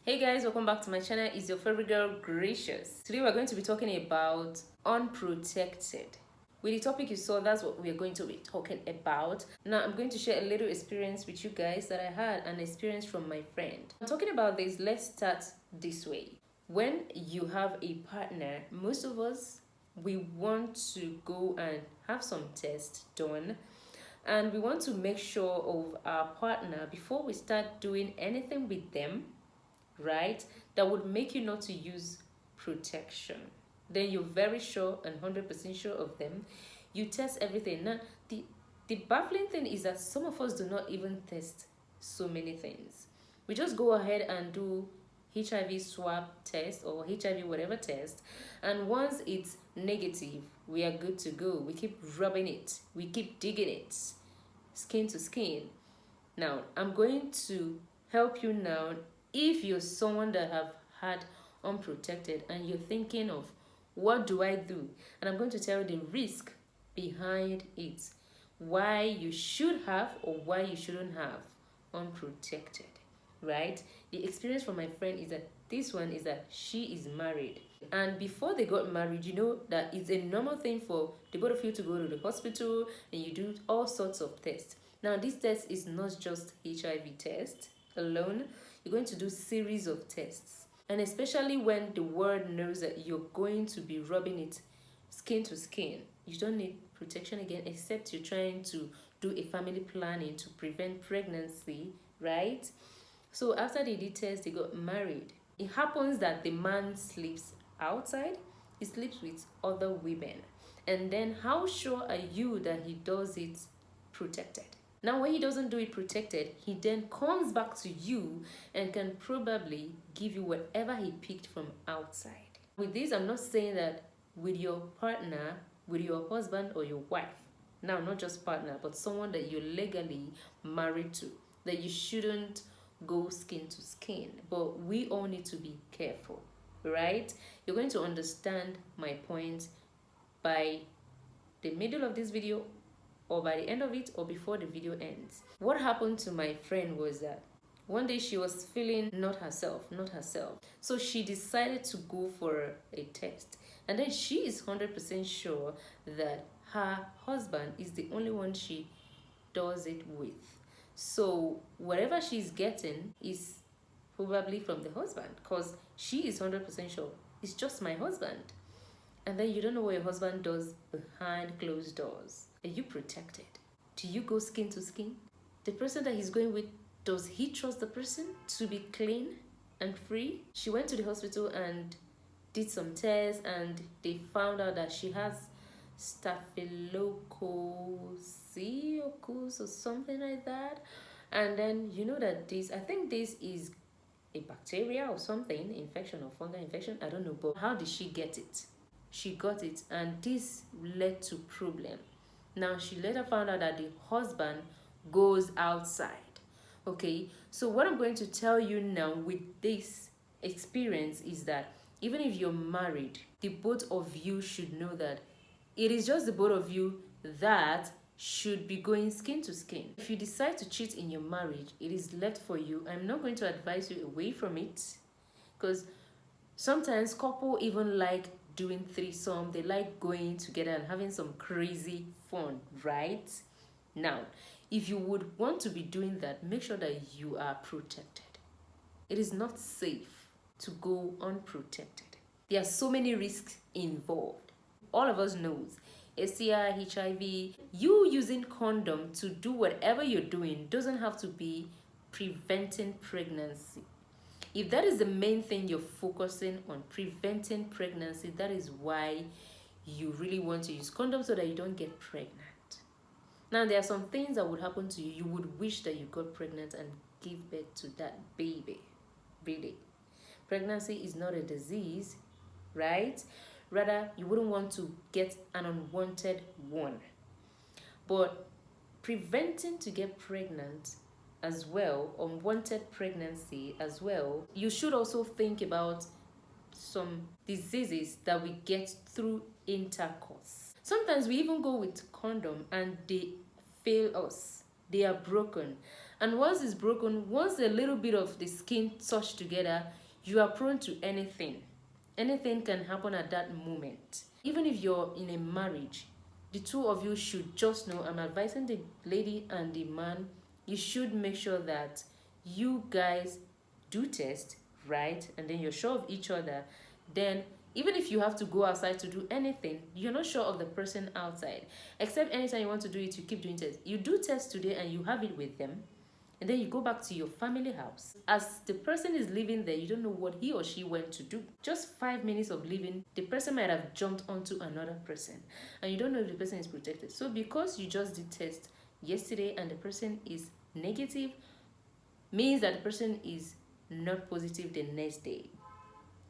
Hey guys, welcome back to my channel. It's your favorite girl, Gracious. Today we're going to be talking about unprotected. With the topic you saw, that's what we're going to be talking about. Now I'm going to share a little experience with you guys that I had, an experience from my friend. I'm talking about this. Let's start this way. When you have a partner, most of us, we want to go and have some tests done, and we want to make sure of our partner before we start doing anything with them, right? That would make you not to use protection. Then you're very sure and 100% sure of them. You test everything. Now, the baffling thing is that some of us do not even test so many things. We just go ahead and do HIV swab test or HIV whatever test, and once it's negative, we are good to go. We keep rubbing it, we keep digging it, skin to skin. Now, I'm going to help you now. If you're someone that have had unprotected and you're thinking of what do I do, and I'm going to tell you the risk behind it, why you should have or why you shouldn't have unprotected, right? The experience from my friend is that this one is that she is married, and before they got married, you know that it's a normal thing for the both of you to go to the hospital and you do all sorts of tests. Now, this test is not just HIV test alone. You're going to do series of tests, and especially when the world knows that you're going to be rubbing it skin to skin, you don't need protection again, except you're trying to do a family planning to prevent pregnancy, right? So after they did test, they got married. It happens that the man sleeps outside, he sleeps with other women, and then how sure are you that he does it protected? Now, when he doesn't do it protected, he then comes back to you and can probably give you whatever he picked from outside. With this, I'm not saying that with your partner, with your husband or your wife, now not just partner, but someone that you're legally married to, that you shouldn't go skin to skin. But we all need to be careful, right? You're going to understand my point by the middle of this video, or by the end of it, or before the video ends. What happened to my friend was that one day she was feeling not herself. So she decided to go for a test. And then she is 100% sure that her husband is the only one she does it with. So whatever she's getting is probably from the husband, because she is 100% sure it's just my husband. And then you don't know what your husband does behind closed doors. Are you protected? Do you go skin to skin? The person that he's going with, does he trust the person to be clean and free? She went to the hospital and did some tests, and they found out that she has staphylococcus or something like that. And then you know that this, I think this is a bacteria or something, infection or fungal infection, I don't know. But how did she get it? She got it, and this led to problem. Now, she later found out that the husband goes outside. Okay, so what I'm going to tell you now with this experience is that even if you're married, the both of you should know that it is just the both of you that should be going skin to skin. If you decide to cheat in your marriage, it is left for you. I'm not going to advise you away from it, because sometimes couple even like doing threesome. They like going together and having some crazy fun, right? Now, if you would want to be doing that, make sure that you are protected. It is not safe to go unprotected. There are so many risks involved. All of us knows STI, HIV. You using condom to do whatever you're doing doesn't have to be preventing pregnancy. If that is the main thing you're focusing on, preventing pregnancy, that is why you really want to use condoms, so that you don't get pregnant. Now, there are some things that would happen to you. You would wish that you got pregnant and give birth to that baby. Really. Pregnancy is not a disease, right? Rather, you wouldn't want to get an unwanted one. But preventing to get pregnant as well, unwanted pregnancy as well, you should also think about some diseases that we get through intercourse. Sometimes we even go with condom and they fail us. They are broken. And once it's broken, once a little bit of the skin touch together, you are prone to anything. Anything can happen at that moment. Even if you're in a marriage, the two of you should just know, I'm advising the lady and the man, you should make sure that you guys do test, right? And then you're sure of each other. Then even if you have to go outside to do anything, you're not sure of the person outside. Except anytime you want to do it, you keep doing tests. You do test today and you have it with them, and then you go back to your family house. As the person is living there, you don't know what he or she went to do. Just 5 minutes of living, the person might have jumped onto another person, and you don't know if the person is protected. So because you just did test yesterday and the person is negative, means that the person is not positive the next day.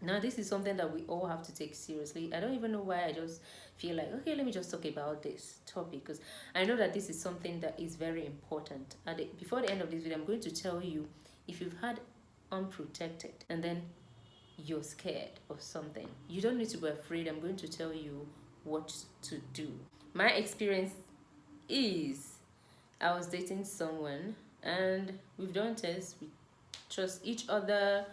Now, this is something that we all have to take seriously. I don't even know why I just feel like, okay, let me just talk about this topic, because I know that this is something that is very important. Before the end of this video, I'm going to tell you, if you've had unprotected and then you're scared of something, you don't need to be afraid. I'm going to tell you what to do. My experience is, I was dating someone and we've done tests, we trust each other,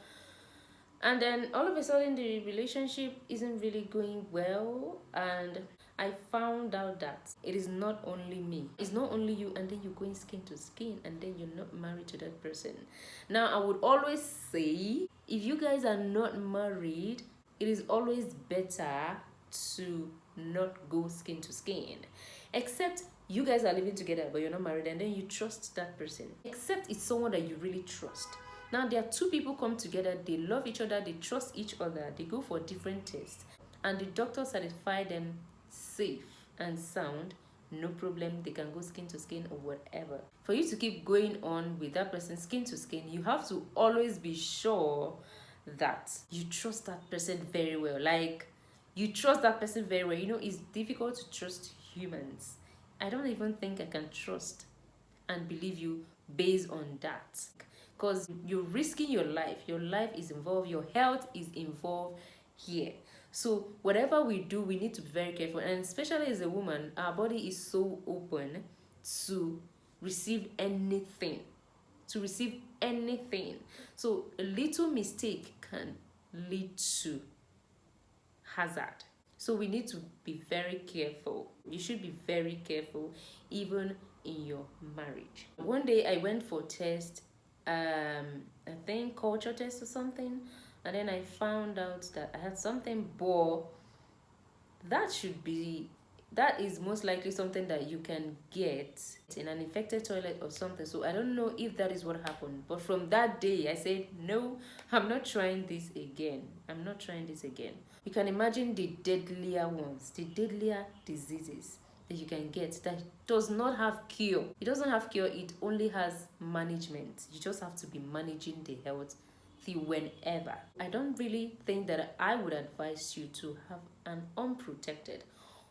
and then all of a sudden the relationship isn't really going well, and I found out that it is not only me, it's not only you, and then you're going skin to skin, and then you're not married to that person. Now, I would always say, if you guys are not married, it is always better to not go skin to skin. Except you guys are living together but you're not married, and then you trust that person. Except it's someone that you really trust. Now, there are two people come together, they love each other, they trust each other, they go for different tests, and the doctor satisfy them safe and sound, no problem, they can go skin to skin or whatever. For you to keep going on with that person skin to skin, you have to always be sure that you trust that person very well. Like, you trust that person very well. You know, it's difficult to trust humans. I don't even think I can trust and believe you based on that, because you're risking your life is involved, your health is involved here. So whatever we do, we need to be very careful, and especially as a woman, our body is so open to receive anything, so a little mistake can lead to hazard. So we need to be very careful. You should be very careful even in your marriage. One day I went for a test, I think culture test or something, and then I found out that I had something, but that is most likely something that you can get in an infected toilet or something. So I don't know if that is what happened, but from that day I said, no, I'm not trying this again. You can imagine the deadlier ones, the deadlier diseases that you can get that does not have cure. It doesn't have cure, it only has management. You just have to be managing the health whenever. I don't really think that I would advise you to have an unprotected.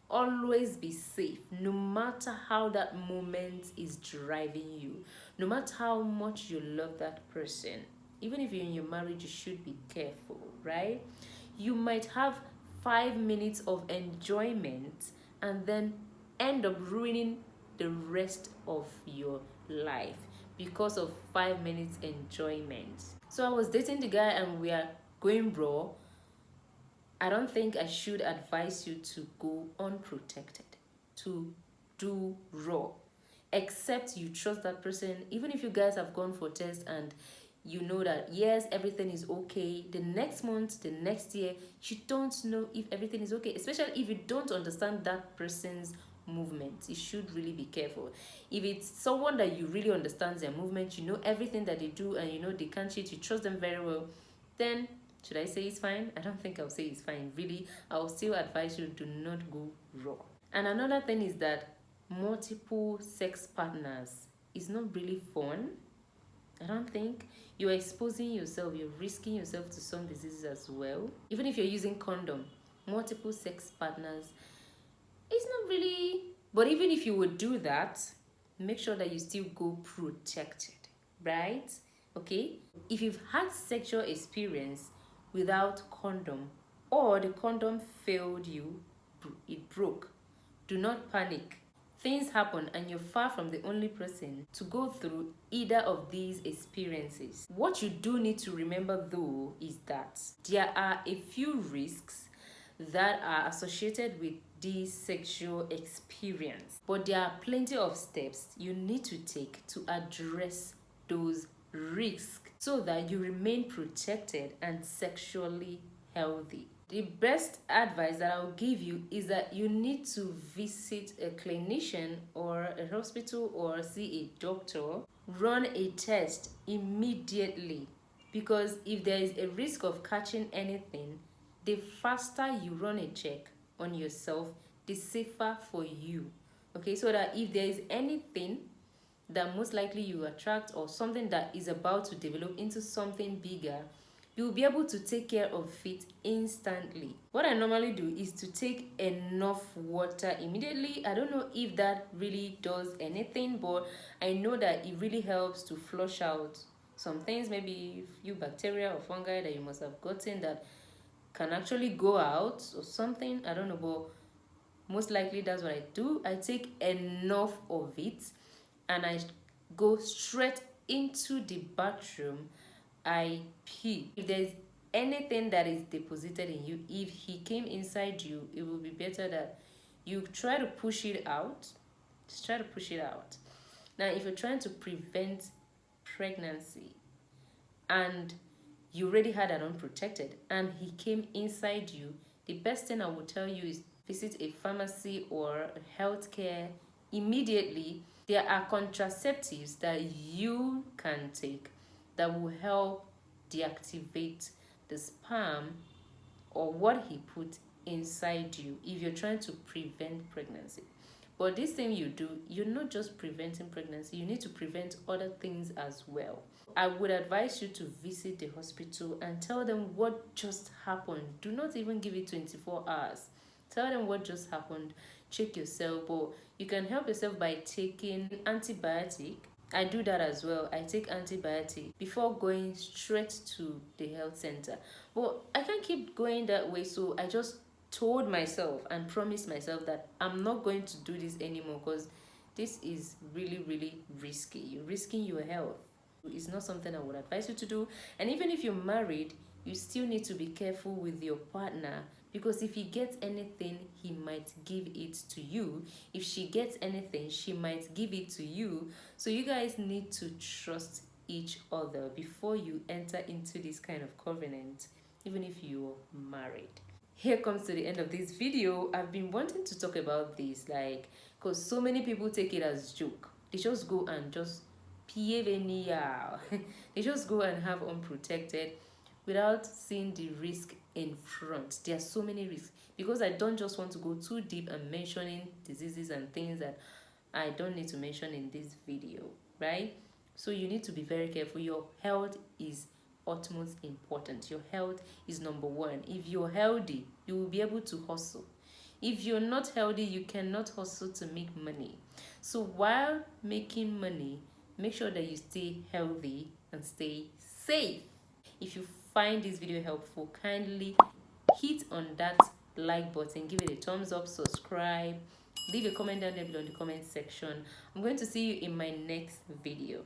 Always be safe, no matter how that moment is driving you, no matter how much you love that person. Even if you're in your marriage, you should be careful, right? You might have 5 minutes of enjoyment and then end up ruining the rest of your life because of 5 minutes enjoyment. So I was dating the guy and we are going raw. I don't think I should advise you to go unprotected, to do raw, except you trust that person. Even if you guys have gone for tests and you know that yes, everything is okay, the next month, the next year, you don't know if everything is okay, especially if you don't understand that person's movement. You should really be careful. If it's someone that you really understand their movement, you know everything that they do, and you know they can't cheat, you trust them very well, then should I say it's fine? I don't think I'll say it's fine. Really, I'll still advise you, do not go raw. And another thing is that multiple sex partners is not really fun. I don't think. You're exposing yourself, you're risking yourself to some diseases as well. Even if you're using condom, multiple sex partners, it's not really. But even if you would do that, make sure that you still go protected, right? Okay? If you've had sexual experience without condom, or the condom failed you, it broke, do not panic. things happen and you're far from the only person to go through either of these experiences. What you do need to remember though is that there are a few risks that are associated with this sexual experience, but there are plenty of steps you need to take to address those risks so that you remain protected and sexually healthy. The best advice that I'll give you is that you need to visit a clinician or a hospital or see a doctor. Run a test immediately, because if there is a risk of catching anything, the faster you run a check on yourself, the safer for you. Okay, so that if there is anything that most likely you attract or something that is about to develop into something bigger, you'll be able to take care of it instantly. What I normally do is to take enough water immediately. I don't know if that really does anything, but I know that it really helps to flush out some things, maybe a few bacteria or fungi that you must have gotten that can actually go out or something. I don't know, but most likely that's what I do. I take enough of it and I go straight into the bathroom. I pee. If there's anything that is deposited in you, if he came inside you, it will be better that you try to push it out. Just try to push it out. Now, if you're trying to prevent pregnancy and you already had an unprotected and he came inside you, the best thing I would tell you is visit a pharmacy or a healthcare immediately. There are contraceptives that you can take that will help deactivate the sperm or what he put inside you if you're trying to prevent pregnancy. But this thing you do, you're not just preventing pregnancy, you need to prevent other things as well. I would advise you to visit the hospital and tell them what just happened. Do not even give it 24 hours. Tell them what just happened. Check yourself, but you can help yourself by taking antibiotic. I do that as well. I take antibiotic before going straight to the health center. But I can't keep going that way, so I just told myself and promised myself that I'm not going to do this anymore, because this is really, really risky. You're risking your health. It's not something I would advise you to do. And even if you're married, you still need to be careful with your partner, because if he gets anything, he might give it to you. If she gets anything, she might give it to you. So you guys need to trust each other before you enter into this kind of covenant, even if you're married. Here comes to the end of this video. I've been wanting to talk about this, because so many people take it as joke. They just go and just they just go and have unprotected without seeing the risk in front. There are so many risks, because I don't just want to go too deep and mentioning diseases and things that I don't need to mention in this video, right? So you need to be very careful. Your health is utmost important. Your health is number one. If you're healthy, you will be able to hustle. If you're not healthy, you cannot hustle to make money. So while making money, make sure that you stay healthy and stay safe. If you find this video helpful, kindly hit on that like button, give it a thumbs up, subscribe, leave a comment down there below in the comment section. I'm going to see you in my next video.